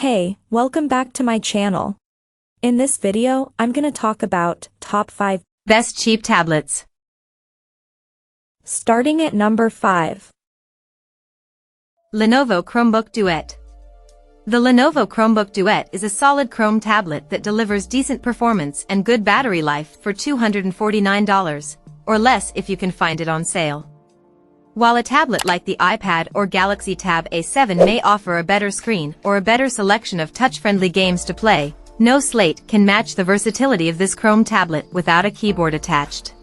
Hey, welcome back to my channel. In this video, I'm gonna talk about top 5 best cheap tablets. Starting at number 5. Lenovo Chromebook Duet. The Lenovo Chromebook Duet is a solid Chrome tablet that delivers decent performance and good battery life for $249, or less if you can find it on sale. While a tablet like the iPad or Galaxy Tab A7 may offer a better screen or a better selection of touch-friendly games to play, no slate can match the versatility of this Chrome tablet without a keyboard attached.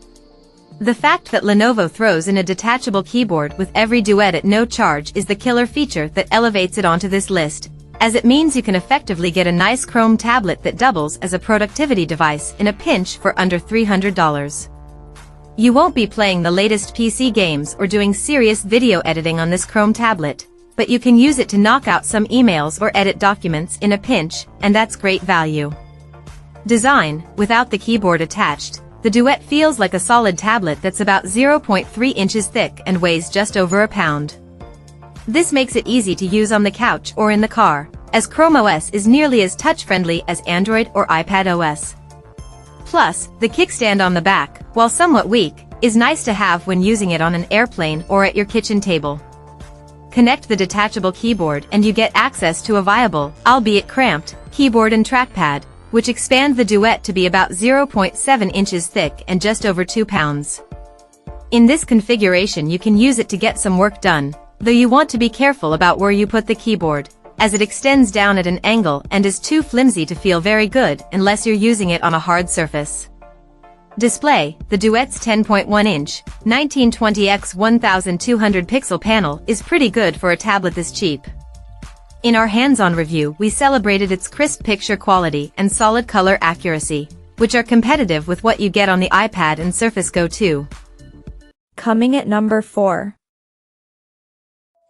The fact that Lenovo throws in a detachable keyboard with every Duet at no charge is the killer feature that elevates it onto this list, as it means you can effectively get a nice Chrome tablet that doubles as a productivity device in a pinch for under $300. You won't be playing the latest PC games or doing serious video editing on this Chrome tablet, but you can use it to knock out some emails or edit documents in a pinch, and that's great value. Design: without the keyboard attached, the Duet feels like a solid tablet that's about 0.3 inches thick and weighs just over a pound. This makes it easy to use on the couch or in the car, as Chrome OS is nearly as touch-friendly as Android or iPad OS. Plus, the kickstand on the back, while somewhat weak, is nice to have when using it on an airplane or at your kitchen table. Connect the detachable keyboard and you get access to a viable, albeit cramped, keyboard and trackpad, which expand the Duet to be about 0.7 inches thick and just over 2 pounds. In this configuration you can use it to get some work done, though you want to be careful about where you put the keyboard, as it extends down at an angle and is too flimsy to feel very good unless you're using it on a hard surface. Display: the Duet's 10.1-inch, 1920x 1200 pixel panel is pretty good for a tablet this cheap. In our hands-on review we celebrated its crisp picture quality and solid color accuracy, which are competitive with what you get on the iPad and Surface Go 2. Coming at number 4.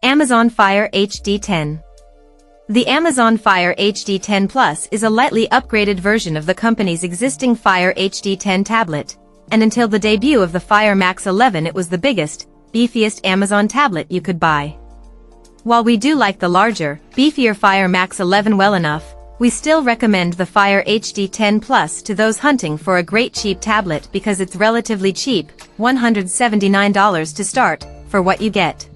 Amazon Fire HD 10. The Amazon Fire HD 10 Plus is a lightly upgraded version of the company's existing Fire HD 10 tablet, and until the debut of the Fire Max 11 it was the biggest, beefiest Amazon tablet you could buy. While we do like the larger, beefier Fire Max 11 well enough, we still recommend the Fire HD 10 Plus to those hunting for a great cheap tablet because it's relatively cheap, $179 to start, for what you get.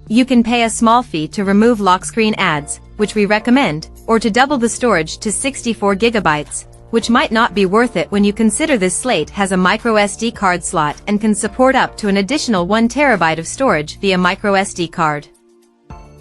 You can pay a small fee to remove lock screen ads, which we recommend, or to double the storage to 64 gigabytes, which might not be worth it when you consider this slate has a microSD card slot and can support up to an additional 1 terabyte of storage via microSD card.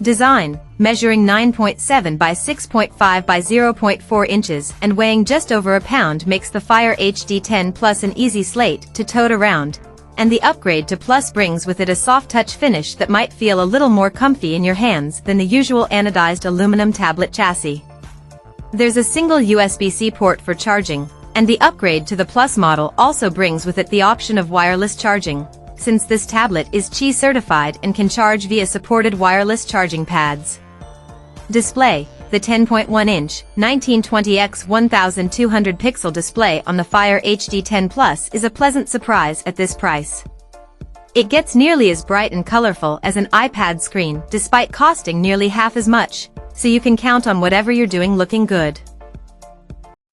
Design: measuring 9.7 by 6.5 by 0.4 inches and weighing just over a pound makes the Fire HD 10 Plus an easy slate to tote around, and the upgrade to Plus brings with it a soft touch finish that might feel a little more comfy in your hands than the usual anodized aluminum tablet chassis. There's a single USB-C port for charging, and the upgrade to the Plus model also brings with it the option of wireless charging, since this tablet is Qi certified and can charge via supported wireless charging pads. Display: the 10.1-inch, 1920x 1200 pixel display on the Fire HD 10 Plus is a pleasant surprise at this price. It gets nearly as bright and colorful as an iPad screen despite costing nearly half as much, so you can count on whatever you're doing looking good.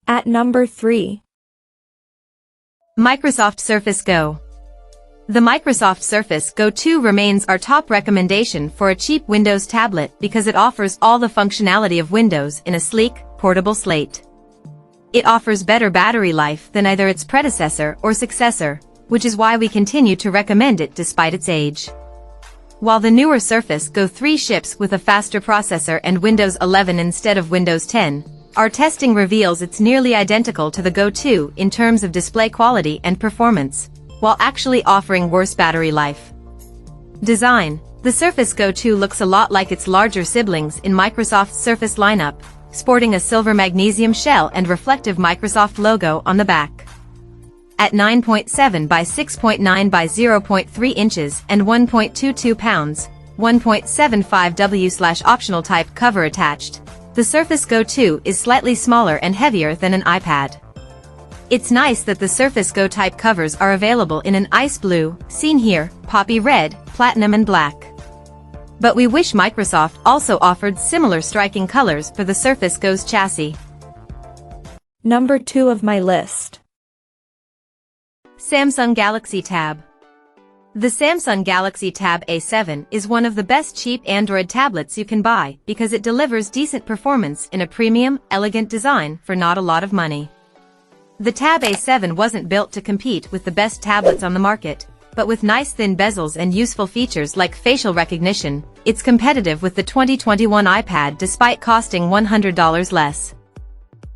At number 3. Microsoft Surface Go. The Microsoft Surface Go 2 remains our top recommendation for a cheap Windows tablet because it offers all the functionality of Windows in a sleek, portable slate. It offers better battery life than either its predecessor or successor, which is why we continue to recommend it despite its age. While the newer Surface Go 3 ships with a faster processor and Windows 11 instead of Windows 10, our testing reveals it's nearly identical to the Go 2 in terms of display quality and performance, while actually offering worse battery life. Design: the Surface Go 2 looks a lot like its larger siblings in Microsoft's Surface lineup, sporting a silver magnesium shell and reflective Microsoft logo on the back. At 9.7 by 6.9 by 0.3 inches and 1.22 pounds, 1.75 W/optional type cover attached, the Surface Go 2 is slightly smaller and heavier than an iPad. It's nice that the Surface Go type covers are available in an ice blue, seen here, poppy red, platinum and black. But we wish Microsoft also offered similar striking colors for the Surface Go's chassis. Number 2 of my list. Samsung Galaxy Tab. The Samsung Galaxy Tab A7 is one of the best cheap Android tablets you can buy because it delivers decent performance in a premium, elegant design for not a lot of money. The Tab A7 wasn't built to compete with the best tablets on the market, but with nice thin bezels and useful features like facial recognition, it's competitive with the 2021 iPad despite costing $100 less.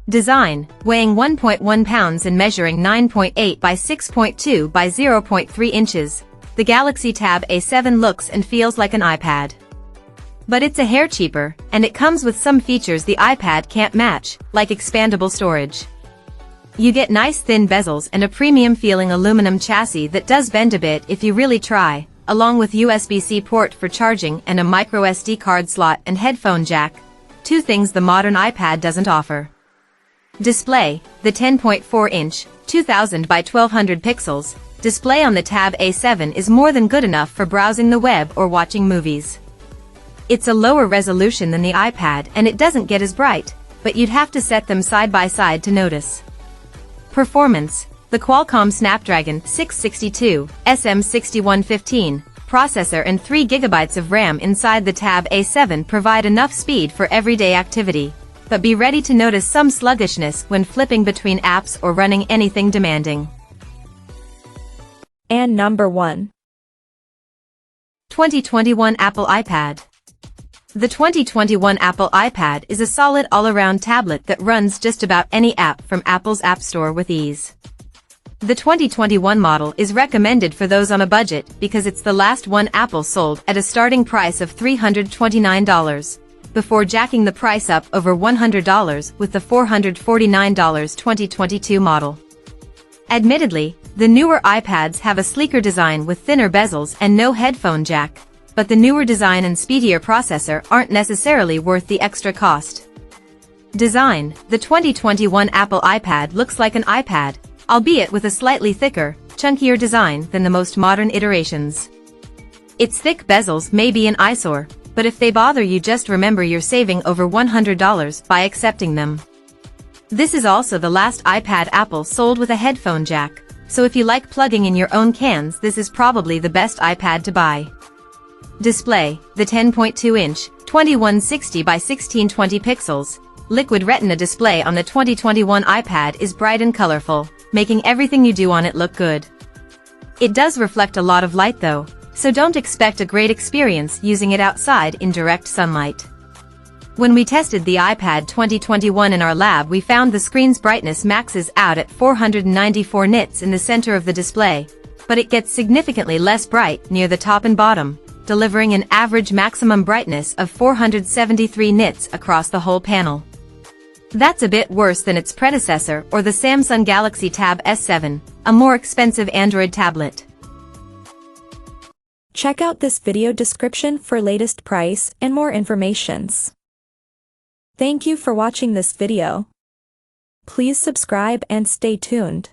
Design, weighing 1.1 pounds and measuring 9.8 by 6.2 by 0.3 inches, the Galaxy Tab A7 looks and feels like an iPad. But it's a hair cheaper, and it comes with some features the iPad can't match, like expandable storage. You get nice thin bezels and a premium-feeling aluminum chassis that does bend a bit if you really try, along with USB-C port for charging and a microSD card slot and headphone jack, two things the modern iPad doesn't offer. Display, the 10.4-inch, 2000 by 1200 pixels, display on the Tab A7 is more than good enough for browsing the web or watching movies. It's a lower resolution than the iPad and it doesn't get as bright, but you'd have to set them side by side to notice. Performance, the Qualcomm Snapdragon 662 SM6115 processor and 3 GB of RAM inside the Tab A7 provide enough speed for everyday activity, but be ready to notice some sluggishness when flipping between apps or running anything demanding. And number 1. 2021 Apple iPad. The 2021 Apple iPad is a solid all-around tablet that runs just about any app from Apple's App Store with ease. The 2021 model is recommended for those on a budget because it's the last one Apple sold at a starting price of $329, before jacking the price up over $100 with the $449 2022 model. Admittedly, the newer iPads have a sleeker design with thinner bezels and no headphone jack, but the newer design and speedier processor aren't necessarily worth the extra cost. Design, the 2021 Apple iPad looks like an iPad, albeit with a slightly thicker, chunkier design than the most modern iterations. Its thick bezels may be an eyesore, but if they bother you, just remember you're saving over $100 by accepting them. This is also the last iPad Apple sold with a headphone jack, so if you like plugging in your own cans, this is probably the best iPad to buy. Display, the 10.2-inch, 2160 by 1620 pixels, Liquid Retina display on the 2021 iPad is bright and colorful, making everything you do on it look good. It does reflect a lot of light though, so don't expect a great experience using it outside in direct sunlight. When we tested the iPad 2021 in our lab, we found the screen's brightness maxes out at 494 nits in the center of the display, but it gets significantly less bright near the top and bottom, delivering an average maximum brightness of 473 nits across the whole panel. That's a bit worse than its predecessor or the Samsung Galaxy Tab S7, a more expensive Android tablet. Check out this video description for latest price and more informations. Thank you for watching this video. Please subscribe and stay tuned.